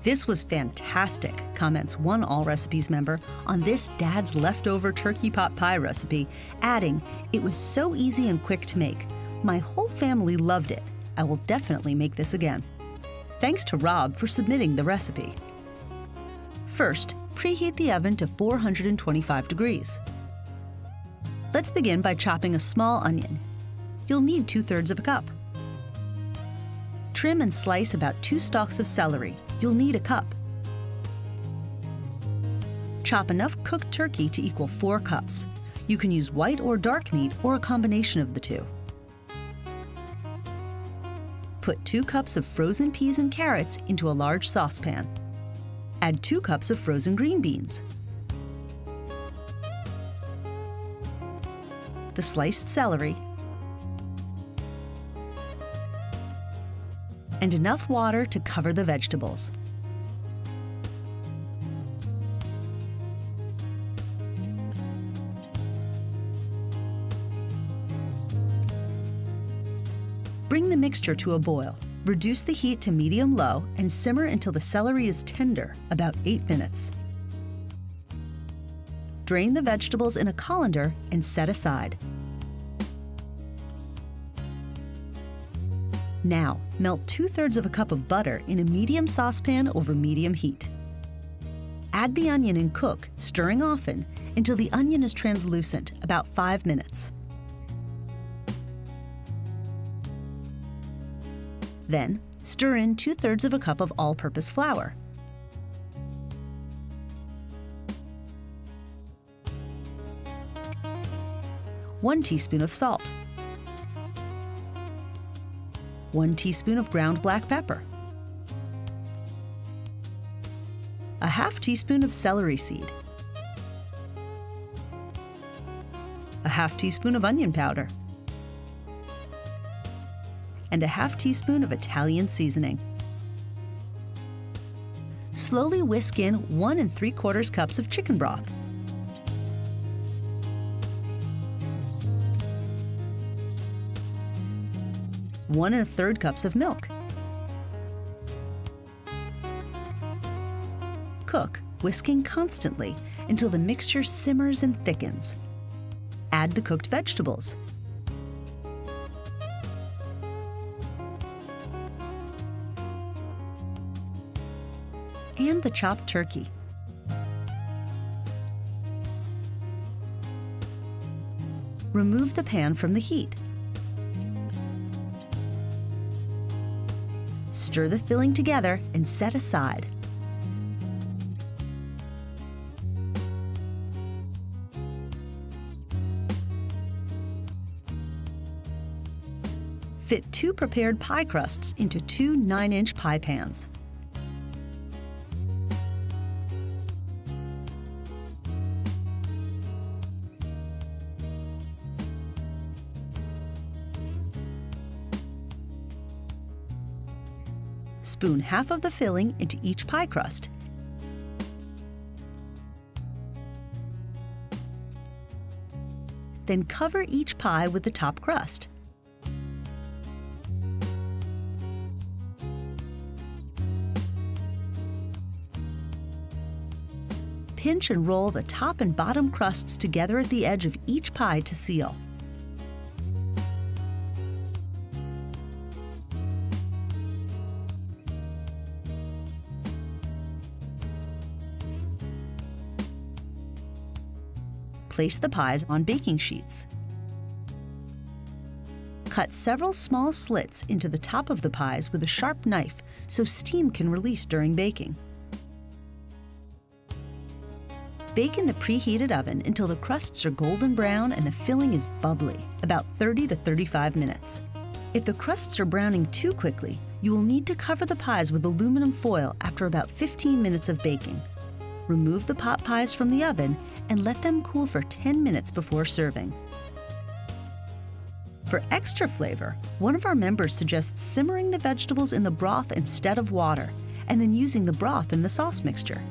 "This was fantastic," comments one All Recipes member on this Dad's leftover turkey pot pie recipe, adding, "It was so easy and quick to make. My whole family loved it. I will definitely make this again." Thanks to Rob for submitting the recipe. First, preheat the oven to 425 degrees. Let's begin by chopping a small onion. You'll need 2/3 of a cup. Trim and slice about 2 stalks of celery. You'll need a cup. Chop enough cooked turkey to equal 4 cups. You can use white or dark meat or a combination of the two. Put 2 cups of frozen peas and carrots into a large saucepan. Add 2 cups of frozen green beans, the sliced celery, and enough water to cover the vegetables. Bring the mixture to a boil. Reduce the heat to medium-low and simmer until the celery is tender, about 8 minutes. Drain the vegetables in a colander and set aside. Now, melt 2/3 of a cup of butter in a medium saucepan over medium heat. Add the onion and cook, stirring often, until the onion is translucent, about 5 minutes. Then, stir in 2/3 of a cup of all-purpose flour. One teaspoon of salt. 1 teaspoon of ground black pepper. A half teaspoon of celery seed. A half teaspoon of onion powder. And a half teaspoon of Italian seasoning. Slowly whisk in 1 3/4 cups of chicken broth. One 1/3 cups of milk. Cook, whisking constantly until the mixture simmers and thickens. Add the cooked vegetables. And the chopped turkey. Remove the pan from the heat. Stir the filling together and set aside. Fit 2 prepared pie crusts into 2 9-inch pie pans. Spoon half of the filling into each pie crust. Then cover each pie with the top crust. Pinch and roll the top and bottom crusts together at the edge of each pie to seal. Place the pies on baking sheets. Cut several small slits into the top of the pies with a sharp knife so steam can release during baking. Bake in the preheated oven until the crusts are golden brown and the filling is bubbly, about 30 to 35 minutes. If the crusts are browning too quickly, you will need to cover the pies with aluminum foil after about 15 minutes of baking. Remove the pot pies from the oven and let them cool for 10 minutes before serving. For extra flavor, one of our members suggests simmering the vegetables in the broth instead of water, and then using the broth in the sauce mixture.